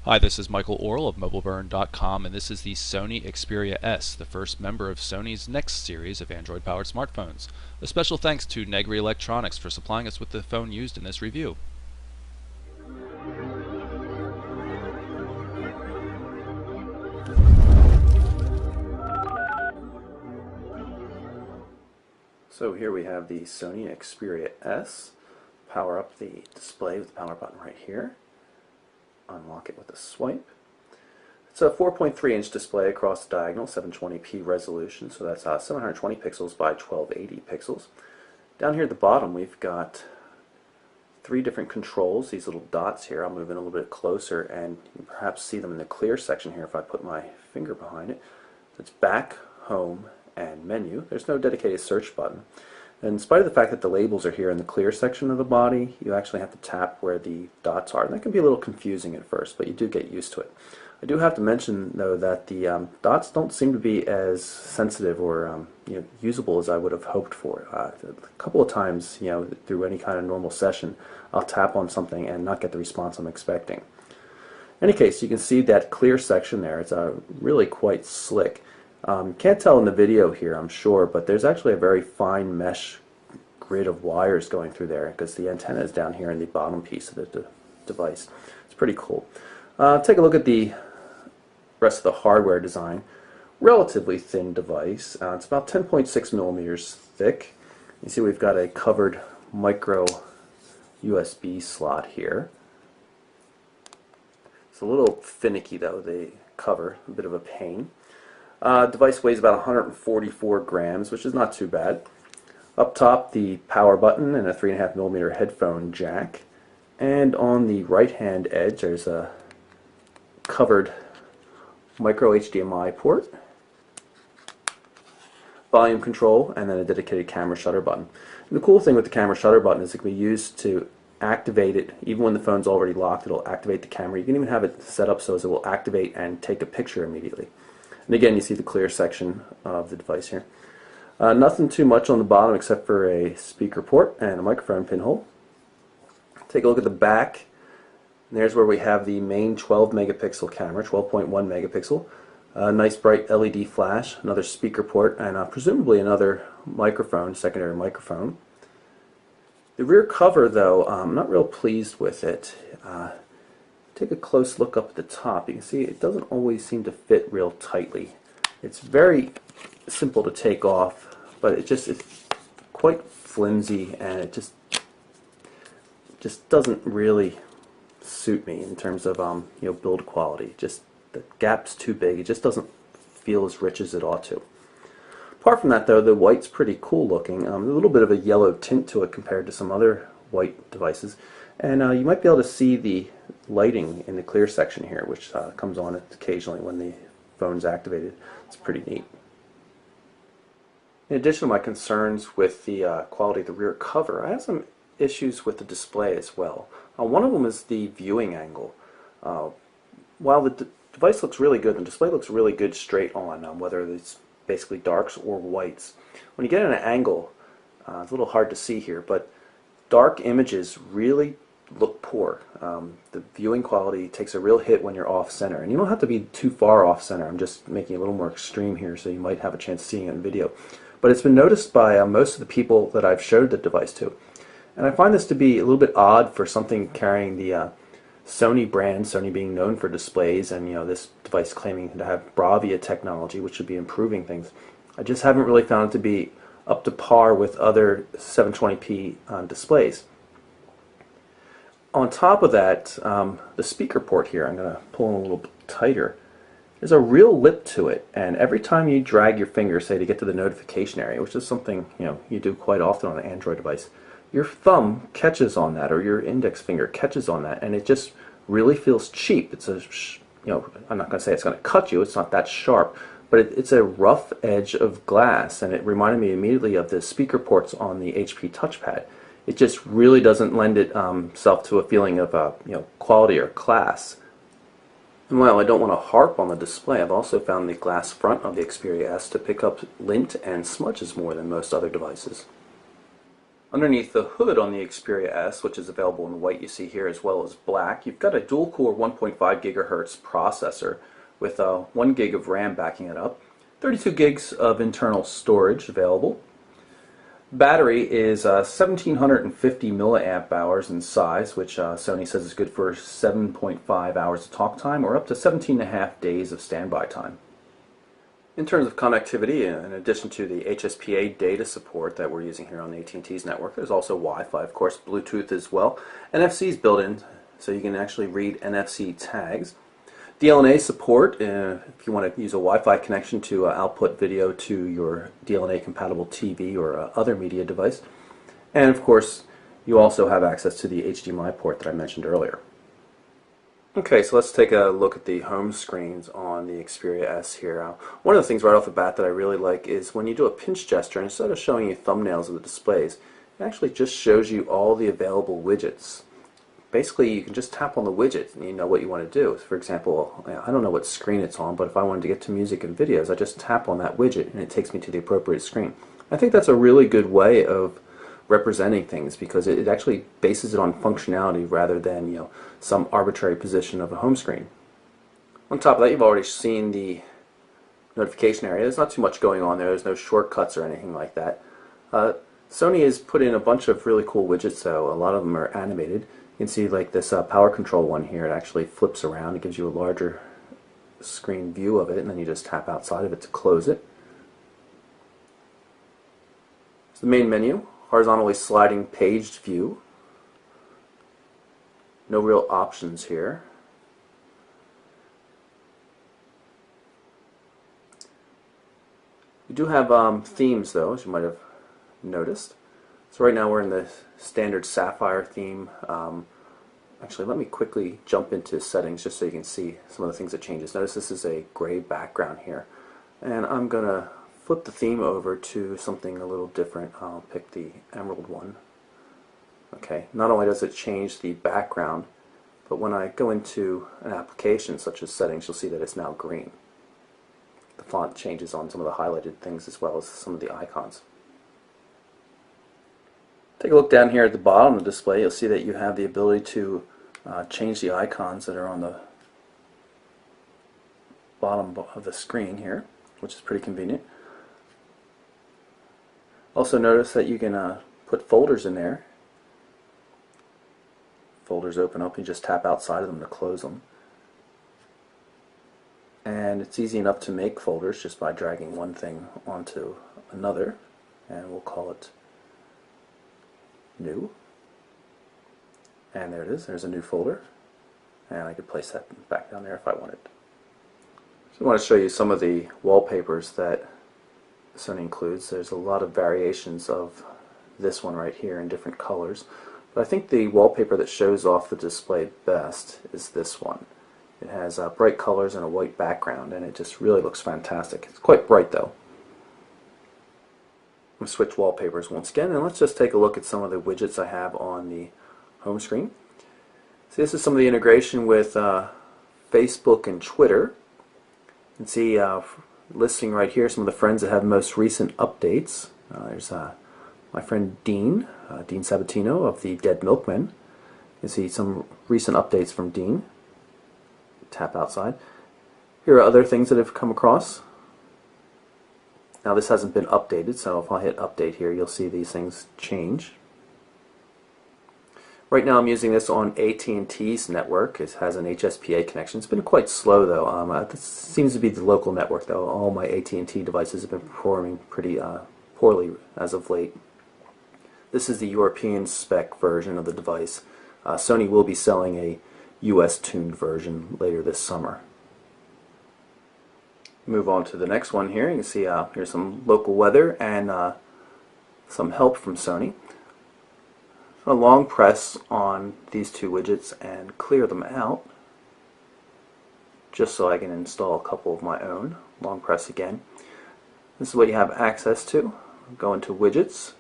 Hi, this is Michael Orl of MobileBurn.com, and this is the Sony Xperia S, the first member of Sony's next series of Android-powered smartphones. A special thanks to Negri Electronics for supplying us with the phone used in this review. So here we have the Sony Xperia S. Power up the display with the power button right here. Unlock it with a swipe. It's a 4.3-inch display across the diagonal, 720p resolution, so that's 720 pixels by 1280 pixels. Down here at the bottom we've got three different controls, these little dots here. I'll move in a little bit closer and you can perhaps see them in the clear section here if I put my finger behind it. It's back, home, and menu. There's no dedicated search button. And in spite of the fact that the labels are here in the clear section of the body, you actually have to tap where the dots are. And that can be a little confusing at first, but you do get used to it. I do have to mention, though, that the dots don't seem to be as sensitive or usable as I would have hoped for. A couple of times, through any kind of normal session, I'll tap on something and not get the response I'm expecting. In any case, you can see that clear section there. It's really quite slick. Can't tell in the video here, I'm sure, but there's actually a very fine mesh grid of wires going through there because the antenna is down here in the bottom piece of the device. It's pretty cool. Take a look at the rest of the hardware design. Relatively thin device. It's about 10.6 millimeters thick. You see we've got a covered micro USB slot here. It's a little finicky though, the cover, a bit of a pain. Device weighs about 144 grams, which is not too bad. Up top, the power button and a 3.5 millimeter headphone jack. And on the right hand edge, there's a covered micro HDMI port, volume control, and then a dedicated camera shutter button. And the cool thing with the camera shutter button is it can be used to activate it. Even when the phone's already locked, it'll activate the camera. You can even have it set up so as it will activate and take a picture immediately. And again, you see the clear section of the device here. Nothing too much on the bottom except for a speaker port and a microphone pinhole. Take a look at the back. And there's where we have the main 12 megapixel camera, 12.1 megapixel. A nice bright LED flash, another speaker port, and presumably another microphone, secondary microphone. The rear cover, though, I'm not real pleased with it. Take a close look up at the top. You can see it doesn't always seem to fit real tightly. It's very simple to take off, but it's quite flimsy, and it just doesn't really suit me in terms of build quality. Just the gap's too big. It just doesn't feel as rich as it ought to. Apart from that, though, the white's pretty cool looking. A little bit of a yellow tint to it compared to some other white devices. And you might be able to see the lighting in the clear section here, which comes on occasionally when the phone's activated. It's pretty neat. In addition to my concerns with the quality of the rear cover, I have some issues with the display as well. One of them is the viewing angle. While the device looks really good, the display looks really good straight on, whether it's basically darks or whites. When you get at an angle, it's a little hard to see here, but dark images really look poor. The viewing quality takes a real hit when you're off center, and you don't have to be too far off center. I'm just making it a little more extreme here so you might have a chance of seeing it in video. But it's been noticed by most of the people that I've showed the device to, and I find this to be a little bit odd for something carrying the Sony brand, Sony being known for displays, and this device claiming to have Bravia technology, which should be improving things. I just haven't really found it to be up to par with other 720p displays. On top of that, the speaker port here, I'm going to pull in a little tighter. There's a real lip to it, and every time you drag your finger, say to get to the notification area, which is something you do quite often on an Android device, your thumb catches on that, or your index finger catches on that, and it just really feels cheap. It's a, I'm not going to say it's going to cut you. It's not that sharp, but it's a rough edge of glass, and it reminded me immediately of the speaker ports on the HP touchpad. It just really doesn't lend itself to a feeling of quality or class. And while I don't want to harp on the display, I've also found the glass front of the Xperia S to pick up lint and smudges more than most other devices. Underneath the hood on the Xperia S, which is available in white you see here as well as black, you've got a dual-core 1.5 gigahertz processor with 1 gig of RAM backing it up, 32 gigs of internal storage available. Battery is 1750 milliamp hours in size, which Sony says is good for 7.5 hours of talk time or up to 17.5 days of standby time. In terms of connectivity, in addition to the HSPA data support that we're using here on the AT&T's network, there's also Wi-Fi, of course, Bluetooth as well. NFC is built in, so you can actually read NFC tags. DLNA support, if you want to use a Wi-Fi connection to output video to your DLNA compatible TV or other media device. And of course, you also have access to the HDMI port that I mentioned earlier. Okay, so let's take a look at the home screens on the Xperia S here. One of the things right off the bat that I really like is when you do a pinch gesture, instead of showing you thumbnails of the displays, it actually just shows you all the available widgets. Basically, you can just tap on the widget and you know what you want to do. For example, I don't know what screen it's on, but if I wanted to get to music and videos, I just tap on that widget and it takes me to the appropriate screen. I think that's a really good way of representing things because it actually bases it on functionality rather than some arbitrary position of a home screen. On top of that, you've already seen the notification area. There's not too much going on there. There's no shortcuts or anything like that. Sony has put in a bunch of really cool widgets, though. A lot of them are animated. You can see like this power control one here. It actually flips around. It gives you a larger screen view of it, and then you just tap outside of it to close it. It's the main menu. Horizontally sliding paged view. No real options here. We do have themes though, as you might have noticed. So right now we're in the standard Sapphire theme. Actually, let me quickly jump into settings just so you can see some of the things that changes. Notice this is a gray background here. And I'm going to flip the theme over to something a little different. I'll pick the emerald one. Okay, not only does it change the background, but when I go into an application such as settings, you'll see that it's now green. The font changes on some of the highlighted things as well as some of the icons. Take a look down here at the bottom of the display. You'll see that you have the ability to change the icons that are on the bottom of the screen here, which is pretty convenient. Also notice that you can put folders in there. Folders open up, you just tap outside of them to close them. And it's easy enough to make folders just by dragging one thing onto another, and we'll call it new. And there it is, there's a new folder, and I could place that back down there if I wanted. So I want to show you some of the wallpapers that Sony includes. There's a lot of variations of this one right here in different colors, but I think the wallpaper that shows off the display best is this one. It has bright colors and a white background, and it just really looks fantastic. It's quite bright though. I'm going to switch wallpapers once again, and let's just take a look at some of the widgets I have on the home screen. So this is some of the integration with Facebook and Twitter. You can see listing right here some of the friends that have most recent updates. There's my friend Dean, Dean Sabatino of the Dead Milkmen. You can see some recent updates from Dean. Tap outside. Here are other things that I've come across. Now this hasn't been updated, so if I hit update here, you'll see these things change. Right now I'm using this on AT&T's network. It has an HSPA connection. It's been quite slow though. This seems to be the local network though. All my AT&T devices have been performing pretty poorly as of late. This is the European spec version of the device. Sony will be selling a US tuned version later this summer. Move on to the next one here. You can see here's some local weather and some help from Sony. A long press on these two widgets and clear them out just so I can install a couple of my own. Long press again. This is what you have access to. Go into widgets.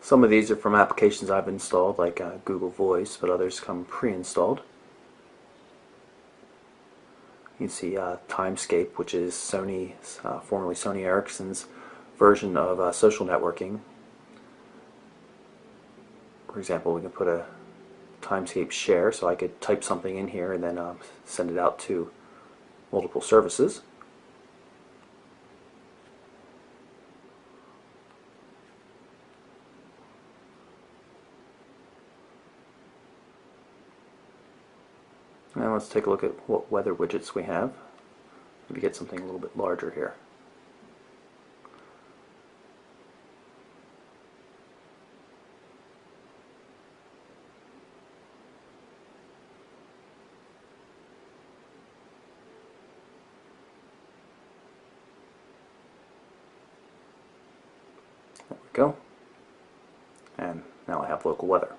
Some of these are from applications I've installed like Google Voice, but others come pre-installed. You can see Timescape, which is Sony's, formerly Sony Ericsson's version of social networking. For example, we can put a Timescape share, so I could type something in here and then send it out to multiple services. Now let's take a look at what weather widgets we have. Maybe get something a little bit larger here. There we go. And now I have local weather.